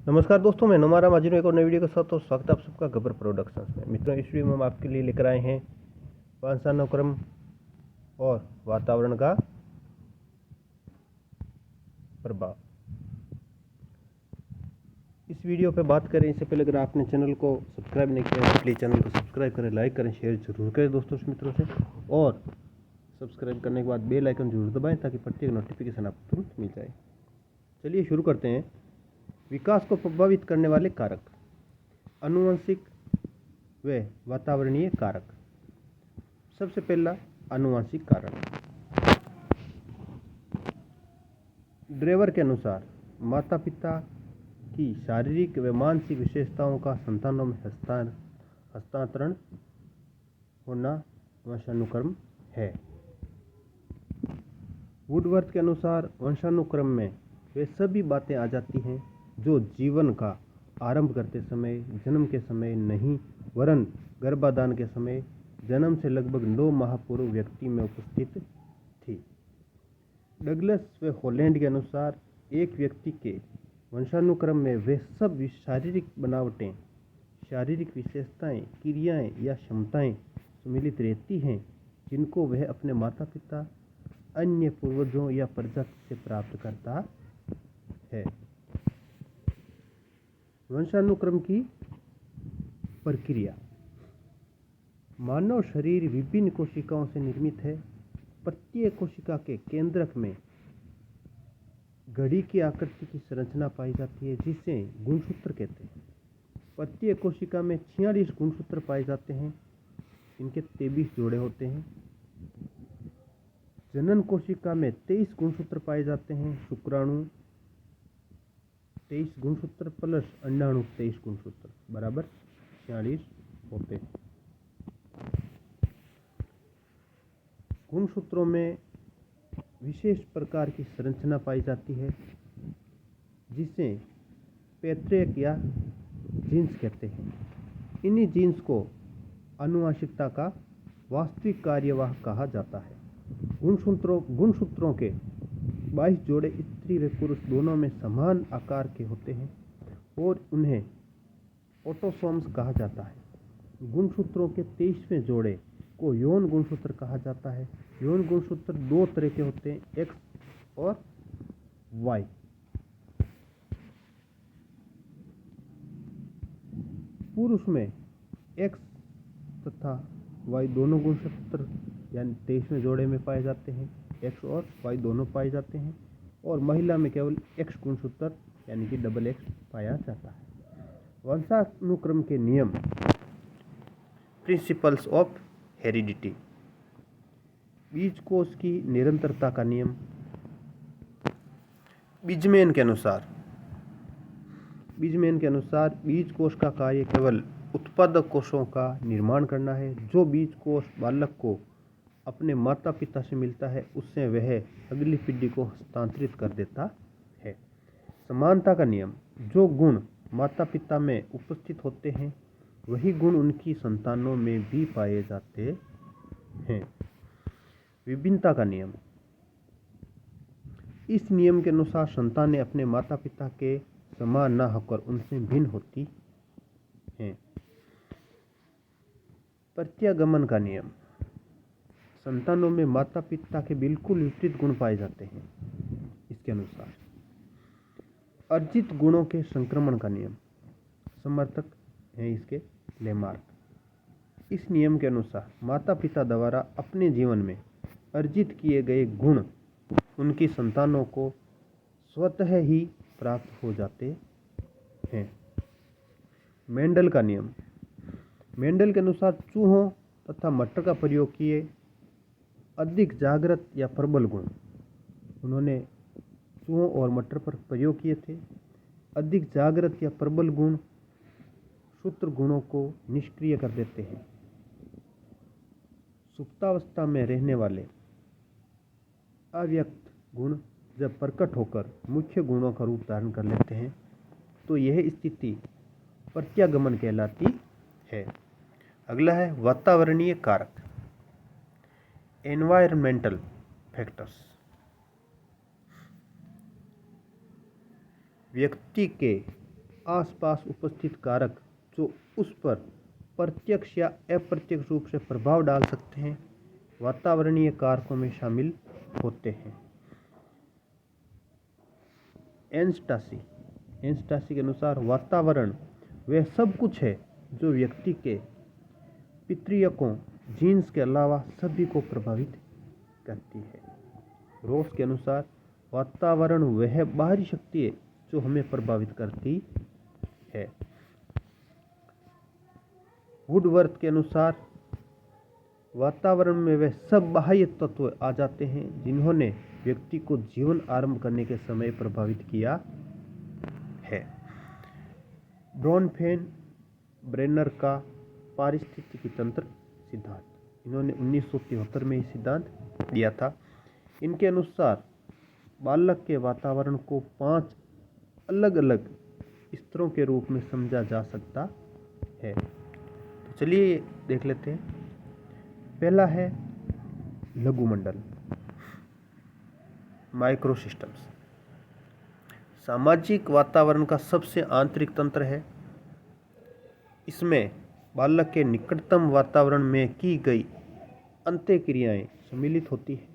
नमस्कार दोस्तों, मैं नुमारा माजिद एक और नई वीडियो के साथ तो स्वागत है आप सबका गब्बर प्रोडक्शंस में। मित्रों, इस वीडियो में हम आपके लिए लेकर आए हैं वंशानुक्रम और वातावरण का प्रभाव। इस वीडियो पे बात करें इससे पहले अगर आपने चैनल को सब्सक्राइब नहीं किया तो प्लीज़ चैनल को सब्सक्राइब करें, लाइक करें, शेयर जरूर करें दोस्तों मित्रों से, और सब्सक्राइब करने के बाद बेल आइकन जरूर दबाएँ ताकि प्रत्येक नोटिफिकेशन आपको तुरंत मिल जाए। चलिए शुरू करते हैं। विकास को प्रभावित करने वाले कारक, आनुवंशिक व वातावरणीय कारक। सबसे पहला आनुवंशिक कारक। ड्रेवर के अनुसार माता पिता की शारीरिक व मानसिक विशेषताओं का संतानों में हस्तांतरण होना वंशानुक्रम है। वुडवर्थ के अनुसार वंशानुक्रम में वे सभी बातें आ जाती हैं जो जीवन का आरंभ करते समय, जन्म के समय नहीं वरन गर्भाधान के समय, जन्म से लगभग 9 माह पूर्व व्यक्ति में उपस्थित थी। डगलस व हॉलैंड के अनुसार एक व्यक्ति के वंशानुक्रम में वे सब शारीरिक बनावटें, शारीरिक विशेषताएं, क्रियाएं या क्षमताएं सम्मिलित रहती हैं जिनको वह अपने माता पिता, अन्य पूर्वजों या प्रजाति से प्राप्त करता है। वंशानुक्रम की प्रक्रिया। मानव शरीर विभिन्न कोशिकाओं से निर्मित है। प्रत्येक कोशिका के केंद्रक में घड़ी की आकृति की संरचना पाई जाती है जिसे गुणसूत्र कहते हैं। प्रत्येक कोशिका में 46 गुणसूत्र पाए जाते हैं, इनके 23 जोड़े होते हैं। जनन कोशिका में 23 गुणसूत्र पाए जाते हैं। शुक्राणु 23 गुणसूत्र प्लस अंडाणु 23 गुणसूत्र बराबर 46 होते हैं। गुणसूत्रों में विशेष प्रकार की संरचना पाई जाती है जिसे पैतृक या जीन्स कहते हैं। इन्हीं जीन्स को आनुवंशिकता का वास्तविक कार्यवाहक कहा जाता है। गुणसूत्रों के 22 जोड़े स्त्री व पुरुष दोनों में समान आकार के होते हैं और उन्हें ऑटोसोम्स कहा जाता है। गुणसूत्रों के 23वें जोड़े को यौन गुणसूत्र कहा जाता है। यौन गुणसूत्र 2 तरह के होते हैं, एक्स और वाई। पुरुष में एक्स तथा वाई दोनों गुणसूत्र यानी 23वें जोड़े में पाए जाते हैं। एक्स और वाई दोनों पाए जाते हैं, और महिला में केवल एक्स गुणसूत्र यानी कि डबल एक्स पाया जाता है। वंशानुक्रम के नियम, प्रिंसिपल्स ऑफ हेरिडिटी। बीजकोश की निरंतरता का नियम। बीजमैन के अनुसार बीजकोश का कार्य केवल उत्पादक कोशों का निर्माण करना है। जो बीजकोष बालक को अपने माता पिता से मिलता है उससे वह अगली पीढ़ी को हस्तांतरित कर देता है। समानता का नियम। जो गुण माता पिता में उपस्थित होते हैं वही गुण उनकी संतानों में भी पाए जाते हैं। विभिन्नता का नियम। इस नियम के अनुसार संतानें अपने माता पिता के समान न होकर उनसे भिन्न होती हैं। प्रत्यागमन का नियम। संतानों में माता पिता के बिल्कुल विपरीत गुण पाए जाते हैं। इसके अनुसार अर्जित गुणों के संक्रमण का नियम समर्थक है इसके लेमार्क। इस नियम के अनुसार माता पिता द्वारा अपने जीवन में अर्जित किए गए गुण उनकी संतानों को स्वतः ही प्राप्त हो जाते हैं। मेंडल का नियम। मेंडल के अनुसार चूहों तथा मटर का प्रयोग किए अधिक जागृत या प्रबल गुण, उन्होंने चूहों और मटर पर प्रयोग किए थे। अधिक जागृत या प्रबल गुण सूत्र गुणों को निष्क्रिय कर देते हैं। सुप्तावस्था में रहने वाले अव्यक्त गुण जब प्रकट होकर मुख्य गुणों का रूप धारण कर लेते हैं तो यह स्थिति प्रत्यागमन कहलाती है। अगला है वातावरणीय कारक, एनवायरमेंटल फैक्टर्स। व्यक्ति के आसपास उपस्थित कारक जो उस पर प्रत्यक्ष या अप्रत्यक्ष रूप से प्रभाव डाल सकते हैं वातावरणीय कारकों में शामिल होते हैं। एन्स्टासी के अनुसार वातावरण वह सब कुछ है जो व्यक्ति के पितृयकों जीन्स के अलावा सभी को प्रभावित करती है। रोस के अनुसार वातावरण वह बाहरी शक्ति है जो हमें प्रभावित करती है। वुडवर्थ के अनुसार वातावरण में वह सब बाह्य तत्व आ जाते हैं जिन्होंने व्यक्ति को जीवन आरंभ करने के समय प्रभावित किया है। ब्रॉनफेन ब्रेनर का पारिस्थितिकी तंत्र सिद्धांत, इन्होंने 1973 में ये सिद्धांत दिया था। इनके अनुसार बालक के वातावरण को 5 अलग अलग स्तरों के रूप में समझा जा सकता है। तो चलिए देख लेते हैं। पहला है लघुमंडल, माइक्रो सिस्टम्स। सामाजिक वातावरण का सबसे आंतरिक तंत्र है। इसमें बालक के निकटतम वातावरण में की गई अंत्यक्रियाएं सम्मिलित होती है।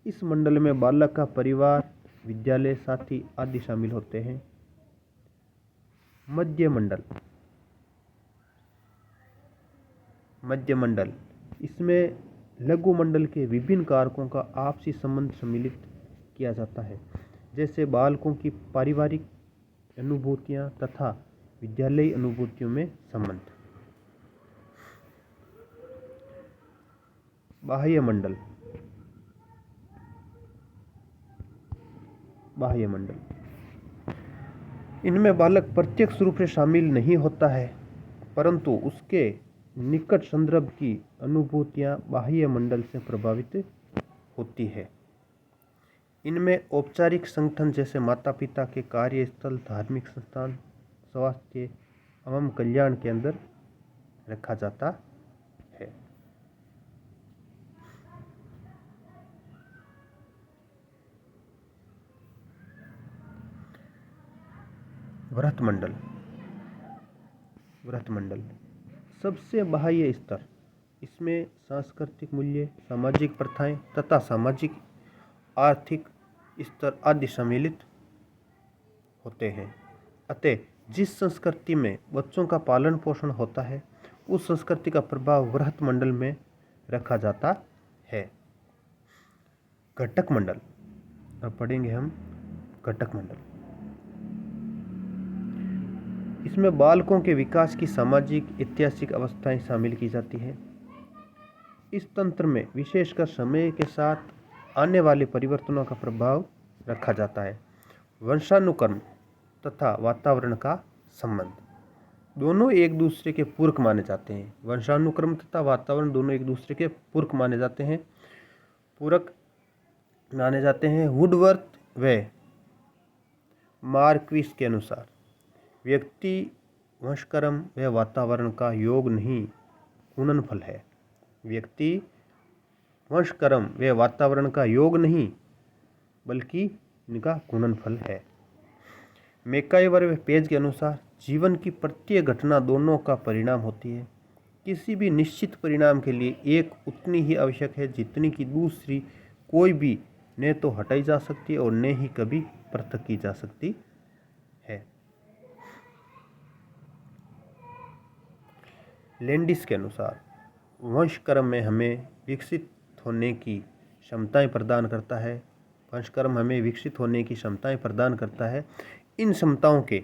इस मंडल में बालक का परिवार, विद्यालय, साथी आदि शामिल होते हैं। मध्य मंडल, इसमें लघु मंडल के विभिन्न कारकों का आपसी संबंध सम्मिलित किया जाता है, जैसे बालकों की पारिवारिक अनुभूतियां तथा विद्यालयी अनुभूतियों में संबंध। बाह्य मंडल, इनमें बालक प्रत्यक्ष रूप से शामिल नहीं होता है, परंतु उसके निकट संदर्भ की अनुभूतियां बाह्य मंडल से प्रभावित होती है। इनमें औपचारिक संगठन जैसे माता पिता के कार्यस्थल, धार्मिक संस्थान, स्वास्थ्य एवं कल्याण के अंदर रखा जाता है। वृहत मंडल, सबसे बाह्य स्तर। इसमें सांस्कृतिक मूल्य, सामाजिक प्रथाएं तथा सामाजिक आर्थिक स्तर आदि सम्मिलित होते हैं। अतः जिस संस्कृति में बच्चों का पालन पोषण होता है उस संस्कृति का प्रभाव वृहत मंडल में रखा जाता है। घटक मंडल, अब पढ़ेंगे हम घटक मंडल। इसमें बालकों के विकास की सामाजिक ऐतिहासिक अवस्थाएं शामिल की जाती हैं। इस तंत्र में विशेषकर समय के साथ आने वाले परिवर्तनों का प्रभाव रखा जाता है। वंशानुक्रम तथा वातावरण का संबंध, दोनों एक दूसरे के पूरक माने जाते हैं। वंशानुक्रम तथा वातावरण दोनों एक दूसरे के पूरक माने जाते हैं। वुडवर्थ व मार्क्विस के अनुसार व्यक्ति वंशक्रम व वातावरण का योग नहीं गुणनफल है। व्यक्ति वंशक्रम व वातावरण का योग नहीं बल्कि इनका गुणनफल है। मैकाइवर व पेज के अनुसार जीवन की प्रत्येक घटना दोनों का परिणाम होती है। किसी भी निश्चित परिणाम के लिए एक उतनी ही आवश्यक है जितनी कि दूसरी कोई भी न तो हटाई जा सकती है और न ही कभी पृथक की जा सकती है। लैंडिस के अनुसार वंशक्रम में हमें विकसित होने की क्षमताएं प्रदान करता है। वंशक्रम हमें विकसित होने की क्षमताएं प्रदान करता है। इन क्षमताओं के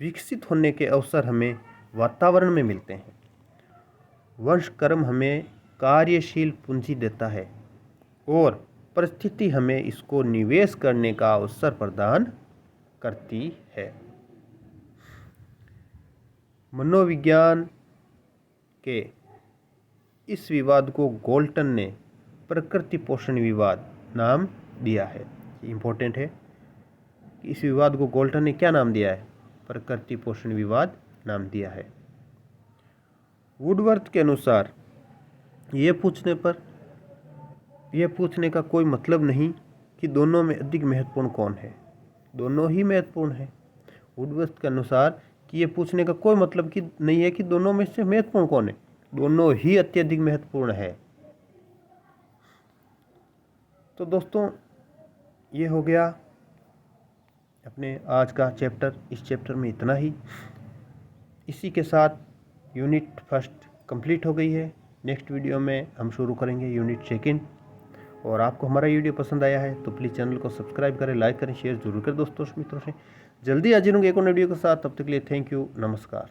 विकसित होने के अवसर हमें वातावरण में मिलते हैं। वंशक्रम हमें कार्यशील पूंजी देता है और परिस्थिति हमें इसको निवेश करने का अवसर प्रदान करती है। मनोविज्ञान के इस विवाद को गोल्टन ने प्रकृति पोषण विवाद नाम दिया है। इम्पोर्टेंट है कि इस विवाद को गोल्टन ने क्या नाम दिया है? प्रकृति पोषण विवाद नाम दिया है। वुडवर्थ के अनुसार ये पूछने का कोई मतलब नहीं कि दोनों में अधिक महत्वपूर्ण कौन है। दोनों ही महत्वपूर्ण है। वुडवर्थ के अनुसार कि ये पूछने का कोई मतलब कि नहीं है कि दोनों में से महत्वपूर्ण कौन है, दोनों ही अत्यधिक महत्वपूर्ण है। तो दोस्तों ये हो गया अपने आज का चैप्टर। इस चैप्टर में इतना ही। इसी के साथ यूनिट फर्स्ट कंप्लीट हो गई है। नेक्स्ट वीडियो में हम शुरू करेंगे यूनिट सेकंड। और आपको हमारा वीडियो पसंद आया है तो प्लीज़ चैनल को सब्सक्राइब करें, लाइक करें, शेयर जरूर करें दोस्तों मित्रों से। जल्दी हाजिर होंगे एक और वीडियो के साथ। तब तक के लिए थैंक यू, नमस्कार।